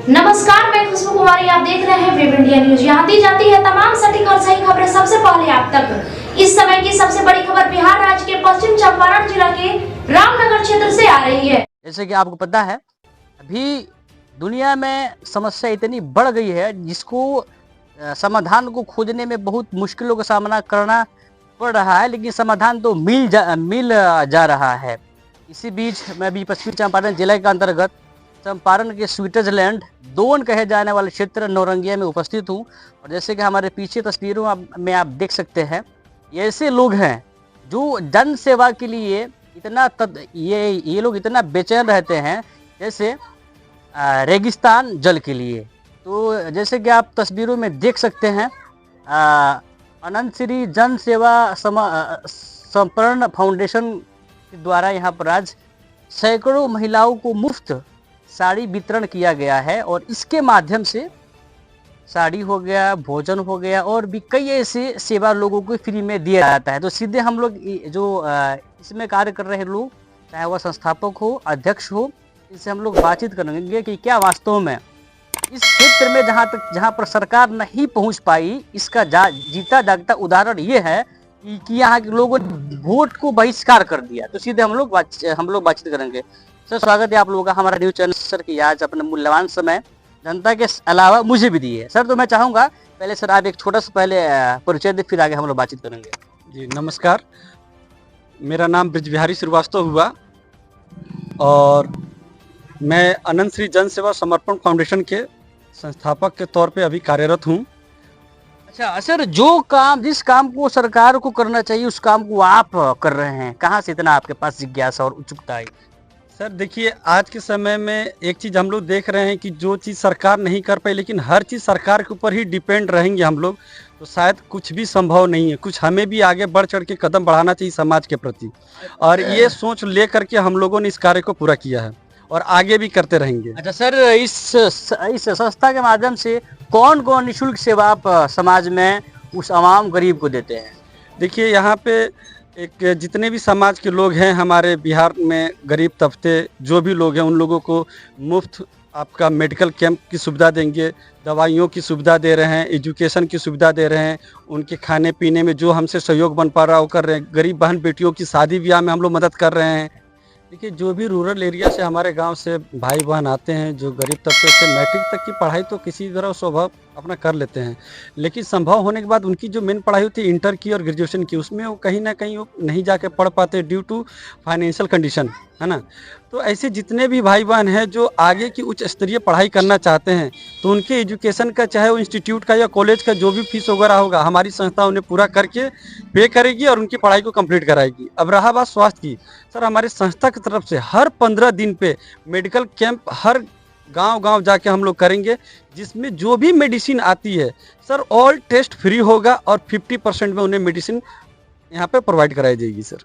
नमस्कार, मैं खुशबू कुमारी। आप देख रहे हैं वेब इंडिया न्यूज। यहाँ दी जाती है तमाम सटीक और सही खबरें सबसे पहले आप तक। इस समय की सबसे बड़ी खबर बिहार राज्य के पश्चिम चंपारण जिला के रामनगर क्षेत्र से आ रही है। जैसे कि आपको पता है, अभी दुनिया में समस्या इतनी बढ़ गई है जिसको समाधान को खोजने में बहुत मुश्किलों का सामना करना पड़ रहा है, लेकिन समाधान तो मिल जा रहा है। इसी बीच मैं अभी पश्चिमी चंपारण जिले के अंतर्गत चंपारण के स्विट्जरलैंड दोन कहे जाने वाले क्षेत्र नौरंगिया में उपस्थित हूँ। और जैसे कि हमारे पीछे तस्वीरों में आप देख सकते हैं, ये ऐसे लोग हैं जो जन सेवा के लिए ये लोग इतना बेचैन रहते हैं जैसे रेगिस्तान जल के लिए। तो जैसे कि आप तस्वीरों में देख सकते हैं, अनंत श्री जन सेवा संपर्ण फाउंडेशन के द्वारा यहाँ पर आज सैकड़ों महिलाओं को मुफ्त साड़ी वितरण किया गया है। और इसके माध्यम से साड़ी हो गया, भोजन हो गया और भी कई ऐसे सेवा लोगों को फ्री में दिया जाता है। तो सीधे हम लोग जो इसमें कार्य कर रहे लोग, चाहे वह संस्थापक हो, अध्यक्ष हो, इससे हम लोग बातचीत करेंगे कि क्या वास्तव में इस क्षेत्र में जहां पर सरकार नहीं पहुंच पाई, इसका जीता जागता उदाहरण ये है कि यहाँ के लोगों ने वोट को बहिष्कार कर दिया। तो सीधे हम लोग बातचीत करेंगे। सर, स्वागत है आप लोगों का हमारा न्यूज चैनल। सर की आज अपने मूल्यवान समय जनता के अलावा मुझे भी दिए है। सर, तो मैं चाहूँगा पहले सर आप एक छोटा सा पहले परिचय दे, फिर आगे हम लोग बातचीत करेंगे। जी नमस्कार, मेरा नाम ब्रिजबिहारी श्रीवास्तव हुआ और मैं अनंत श्री जन सेवा समर्पण फाउंडेशन के संस्थापक के तौर पे अभी कार्यरत हूँ। अच्छा सर, जिस काम को सरकार को करना चाहिए उस काम को आप कर रहे हैं, कहाँ से इतना आपके पास जिज्ञासा और उत्सुकता आई? सर देखिए, आज के समय में एक चीज़ हम लोग देख रहे हैं कि जो चीज़ सरकार नहीं कर पाई, लेकिन हर चीज़ सरकार के ऊपर ही डिपेंड रहेंगे हम लोग, तो शायद कुछ भी संभव नहीं है। कुछ हमें भी आगे बढ़ चढ़ के कदम बढ़ाना चाहिए समाज के प्रति, और ये सोच ले करके हम लोगों ने इस कार्य को पूरा किया है और आगे भी करते रहेंगे। अच्छा सर, इस संस्था के माध्यम से कौन कौन निःशुल्क सेवा आप समाज में उस आवाम गरीब को देते हैं? देखिए, यहाँ पे एक जितने भी समाज के लोग हैं हमारे बिहार में, गरीब तबके जो भी लोग हैं, उन लोगों को मुफ्त आपका मेडिकल कैंप की सुविधा देंगे, दवाइयों की सुविधा दे रहे हैं, एजुकेशन की सुविधा दे रहे हैं, उनके खाने पीने में जो हमसे सहयोग बन पा रहा है वो कर रहे हैं। गरीब बहन बेटियों की शादी ब्याह में हम लोग मदद कर रहे हैं। देखिए, जो भी रूरल एरिया से हमारे गांव से भाई बहन आते हैं, जो गरीब तबके से, मैट्रिक तक की पढ़ाई तो किसी तरह स्वभाव अपना कर लेते हैं, लेकिन संभव होने के बाद उनकी जो मेन पढ़ाई होती है इंटर की और ग्रेजुएशन की, उसमें वो कहीं ना कहीं वो नहीं जाके पढ़ पाते ड्यू टू फाइनेंशियल कंडीशन, है ना। तो ऐसे जितने भी भाई बहन हैं जो आगे की उच्च स्तरीय पढ़ाई करना चाहते हैं, तो उनके एजुकेशन का, चाहे वो इंस्टीट्यूट का या कॉलेज का जो भी फीस वगैरह होगा, हमारी संस्था उन्हें पूरा करके पे करेगी और उनकी पढ़ाई को कंप्लीट कराएगी। अब रहा बात स्वास्थ्य की, सर हमारी संस्था की तरफ से हर 15 दिन पे मेडिकल कैंप हर गांव जाके हम लोग करेंगे, जिसमें जो भी मेडिसिन आती है सर ऑल टेस्ट फ्री होगा और 50% में उन्हें मेडिसिन यहाँ पे प्रोवाइड कराई जाएगी। सर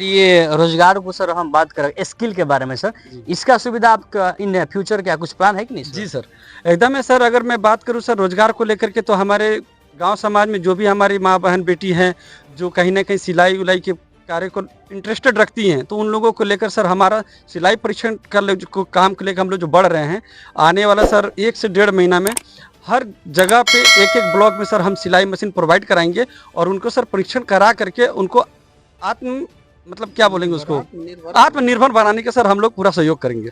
ये रोजगार को सर हम बात करें स्किल के बारे में, सर इसका सुविधा आपका इन फ्यूचर क्या कुछ प्लान है कि नहीं? जी सर, एकदम है सर। अगर मैं बात करूँ सर रोजगार को लेकर के, तो हमारे गांव समाज में जो भी हमारी माँ बहन बेटी हैं जो कहीं ना कहीं सिलाई उलाई के कार्य को इंटरेस्टेड रखती हैं, तो उन लोगों को लेकर सर हमारा सिलाई परीक्षण को काम को लेकर हम लोग जो बढ़ रहे हैं, आने वाला सर 1 से 1.5 महीना में हर जगह पे एक ब्लॉक में सर हम सिलाई मशीन प्रोवाइड कराएंगे और उनको सर परीक्षण करा करके उनको आत्मनिर्भर बनाने का सर हम लोग पूरा सहयोग करेंगे।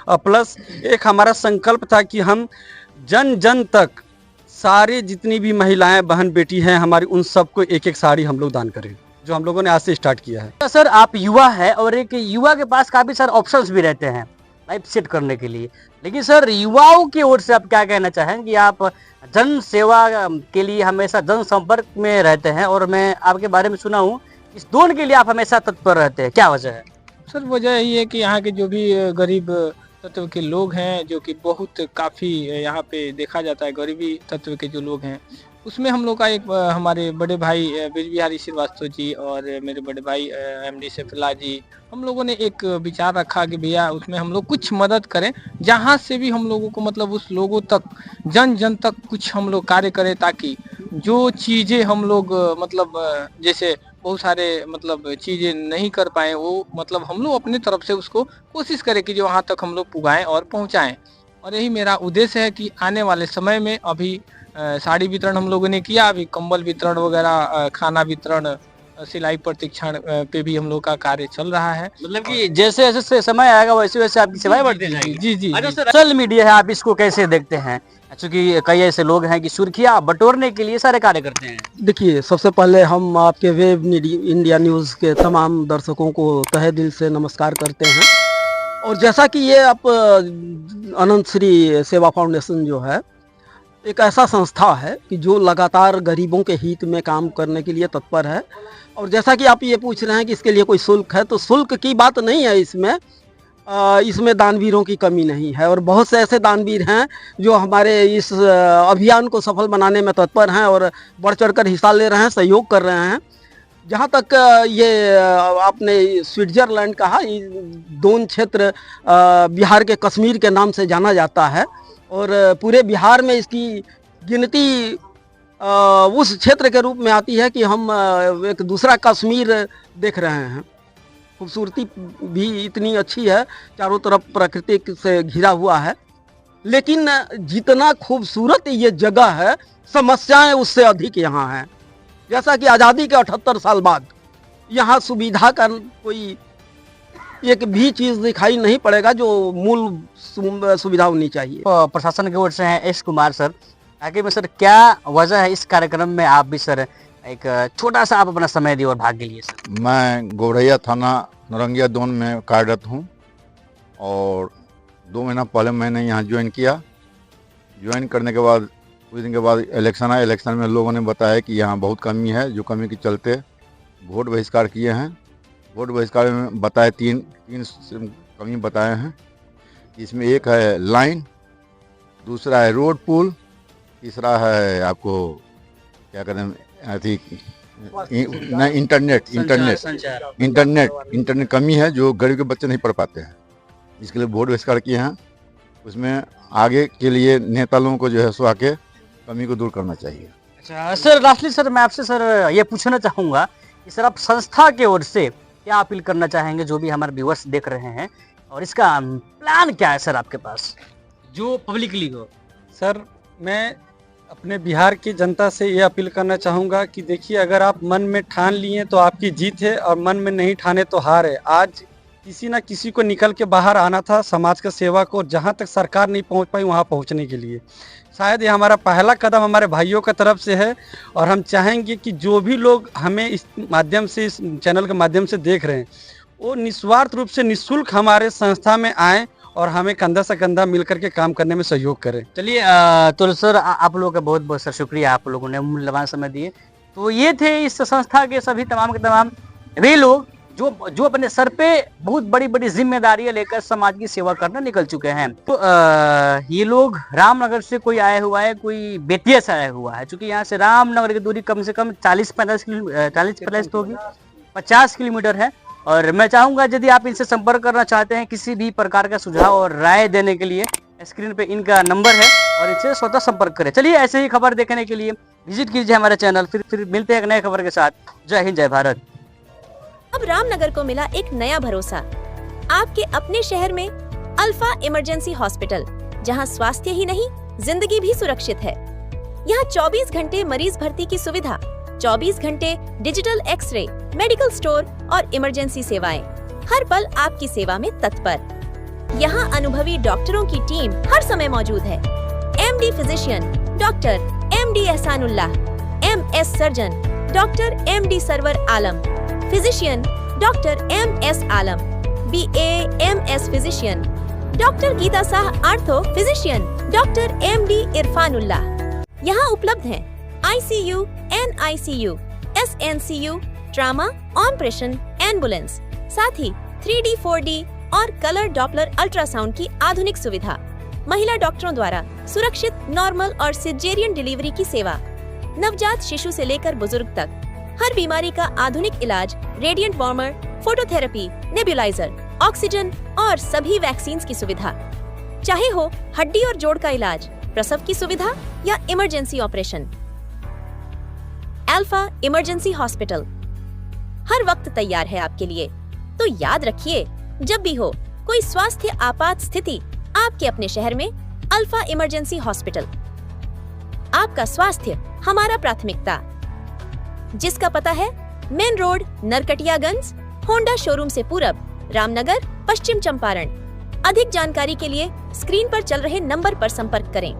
और प्लस एक हमारा संकल्प था कि हम जन जन तक सारी जितनी भी महिलाएं बहन बेटी हैं हमारी, उन सबको एक साड़ी हम लोग दान करें, जो हम लोगों ने आज से स्टार्ट किया है। तो सर आप युवा है और एक युवा के पास काफी सारे ऑप्शंस भी रहते हैं लाइफ सेट करने के लिए, लेकिन सर युवाओं की ओर से आप क्या कहना चाहेंगे कि आप जन सेवा के लिए हमेशा जन संपर्क में रहते हैं और मैं आपके बारे में सुना हूँ इस दोन के लिए आप हमेशा तत्पर रहते हैं, क्या वजह है? सर वजह यही है कि यहाँ के जो भी गरीब तत्व के लोग हैं, जो कि बहुत काफ़ी यहाँ पे देखा जाता है गरीबी तत्व के जो लोग हैं, उसमें हम लोग का एक हमारे बड़े भाई ब्रिजबिहारी श्रीवास्तव जी और मेरे बड़े भाई MD सैफुल्लाह जी, हम लोगों ने एक विचार रखा कि भैया उसमें हम लोग कुछ मदद करें, जहाँ से भी हम लोगों को मतलब उस लोगों तक जन जन तक कुछ हम लोग कार्य करें, ताकि जो चीज़ें हम लोग मतलब जैसे बहुत सारे मतलब चीज़ें नहीं कर पाए, वो मतलब हम लोग अपने तरफ से उसको कोशिश करें कि जो वहाँ तक हम लोग पुगाएं और पहुँचाएं। और यही मेरा उद्देश्य है कि आने वाले समय में अभी साड़ी वितरण हम लोगों ने किया, अभी कंबल वितरण वगैरह, खाना वितरण, सिलाई प्रशिक्षण पे भी हम लोग का कार्य चल रहा है। मतलब कि जैसे जैसे समय आएगा वैसे वैसे आपकी सेवाएं बढ़ती जाएंगी। जी जी अच्छा सर, सोशल मीडिया है, आप इसको कैसे देखते हैं? क्योंकि कई ऐसे लोग हैं कि सुर्खियां बटोरने के लिए सारे कार्य करते हैं। देखिए, सबसे पहले हम आपके वेब इंडिया न्यूज़ के तमाम दर्शकों को तहे दिल से नमस्कार करते हैं। और जैसा कि ये आप अनंत श्री सेवा फाउंडेशन जो है एक ऐसा संस्था है कि जो लगातार गरीबों के हित में काम करने के लिए तत्पर है। और जैसा कि आप ये पूछ रहे हैं कि इसके लिए कोई शुल्क है, तो शुल्क की बात नहीं है इसमें। इसमें दानवीरों की कमी नहीं है और बहुत से ऐसे दानवीर हैं जो हमारे इस अभियान को सफल बनाने में तत्पर हैं और बढ़ चढ़कर हिस्सा ले रहे हैं, सहयोग कर रहे हैं। जहाँ तक ये आपने स्विट्ज़रलैंड कहा, दोन क्षेत्र बिहार के कश्मीर के नाम से जाना जाता है और पूरे बिहार में इसकी गिनती उस क्षेत्र के रूप में आती है कि हम एक दूसरा कश्मीर देख रहे हैं। खूबसूरती भी इतनी अच्छी है, चारों तरफ प्राकृतिक से घिरा हुआ है, लेकिन जितना खूबसूरत ये जगह है, समस्याएं उससे अधिक यहाँ हैं। जैसा कि आज़ादी के 78 साल बाद यहाँ सुविधा का कोई एक भी चीज़ दिखाई नहीं पड़ेगा जो मूल सुविधा होनी चाहिए। प्रशासन की ओर से हैं एस कुमार सर, आगे में सर क्या वजह है इस कार्यक्रम में आप भी सर एक छोटा सा आप अपना समय दिए और भाग लिए सर? मैं गोरैया थाना नौरंगिया जोन में कार्यरत हूँ और 2 महीना पहले मैंने यहाँ ज्वाइन किया। ज्वाइन करने के बाद कुछ दिन के बाद इलेक्शन आया। इलेक्शन में लोगों ने बताया कि यहाँ बहुत कमी है, जो कमी के चलते वोट बहिष्कार किए हैं। वोट बहिष्कार में बताए तीन कमी बताए हैं। इसमें एक है लाइन, दूसरा है रोड पुल, तीसरा है आपको क्या कहते हैं इंटरनेट कमी है, जो गरीब के बच्चे नहीं पढ़ पाते हैं। इसके लिए वोट बहिष्कार किए हैं। उसमें आगे के लिए नेता लोगों को जो है सो आके कमी को दूर करना चाहिए। अच्छा सर, लास्टली सर मैं आपसे सर ये पूछना चाहूँगा कि सर आप संस्था की ओर से क्या अपील करना चाहेंगे जो भी हमारे व्यूअर्स देख रहे हैं, और इसका प्लान क्या है सर आपके पास जो पब्लिकली हो? सर, मैं अपने बिहार की जनता से ये अपील करना चाहूँगा कि देखिए, अगर आप मन में ठान लिए तो आपकी जीत है और मन में नहीं ठाने तो हार है। आज किसी ना किसी को निकल के बाहर आना था समाज का सेवा को, जहाँ तक सरकार नहीं पहुँच पाई वहाँ पहुँचने के लिए। शायद ये हमारा पहला कदम हमारे भाइयों का तरफ से है और हम चाहेंगे कि जो भी लोग हमें इस माध्यम से, इस चैनल के माध्यम से देख रहे हैं, वो निस्वार्थ रूप से निःशुल्क हमारे संस्था में आएँ और हमें कंधा से कंधा मिलकर के काम करने में सहयोग करें। चलिए तो सर आप लोगों का बहुत बहुत सर शुक्रिया, आप लोगों ने मूल्यवान समय दिए। तो ये थे इस संस्था के सभी तमाम के तमाम वे लोग जो अपने सर पे बहुत बड़ी बड़ी जिम्मेदारियां लेकर समाज की सेवा करने निकल चुके हैं। तो ये लोग रामनगर से कोई आया हुआ है, कोई बेतिया से आया हुआ है। चूंकि यहाँ से रामनगर की दूरी कम से कम 40-45 तो होगी, 50 किलोमीटर है। और मैं चाहूंगा यदि आप इनसे संपर्क करना चाहते हैं किसी भी प्रकार का सुझाव और राय देने के लिए, स्क्रीन पे इनका नंबर है और इनसे स्वतः संपर्क करें। चलिए ऐसे ही खबर देखने के लिए विजिट कीजिए हमारे चैनल। फिर मिलते हैं एक नए खबर के साथ। जय हिंद, जय भारत। अब रामनगर को मिला एक नया भरोसा आपके अपने शहर में, अल्फा इमरजेंसी हॉस्पिटल, जहां स्वास्थ्य ही नहीं जिंदगी भी सुरक्षित है। यहाँ 24 घंटे मरीज भर्ती की सुविधा, 24 घंटे डिजिटल एक्सरे, मेडिकल स्टोर और इमरजेंसी सेवाएं, हर पल आपकी सेवा में तत्पर। यहाँ अनुभवी डॉक्टरों की टीम हर समय मौजूद है। MD physician doctor MD Ehsanullah, MS surgeon doctor MD Sarwar Alam, physician doctor MS Alam, BA MS physician doctor Gita Shah, ortho physician doctor MD Irfanullah. यहाँ उपलब्ध हैं ICU, NICU, SNCU, trauma, operation, ambulance, साथ ही 3D, 4D और कलर डॉपलर अल्ट्रासाउंड की आधुनिक सुविधा, महिला डॉक्टरों द्वारा सुरक्षित नॉर्मल और सिजेरियन डिलीवरी की सेवा, नवजात शिशु से लेकर बुजुर्ग तक हर बीमारी का आधुनिक इलाज, radiant warmer, phototherapy, nebuliser, oxygen और सभी वैक्सीन की सुविधा। चाहे हो हड्डी और जोड़ का इलाज, प्रसव की सुविधा या emergency operation, alpha emergency hospital हर वक्त तैयार है आपके लिए। तो याद रखिए, जब भी हो कोई स्वास्थ्य आपात स्थिति आपके अपने शहर में, अल्फा इमरजेंसी हॉस्पिटल। आपका स्वास्थ्य हमारा प्राथमिकता। जिसका पता है main road, Narkatiaganj, Honda showroom से पूरब, रामनगर, पश्चिम चंपारण। अधिक जानकारी के लिए स्क्रीन पर चल रहे नंबर पर संपर्क करें।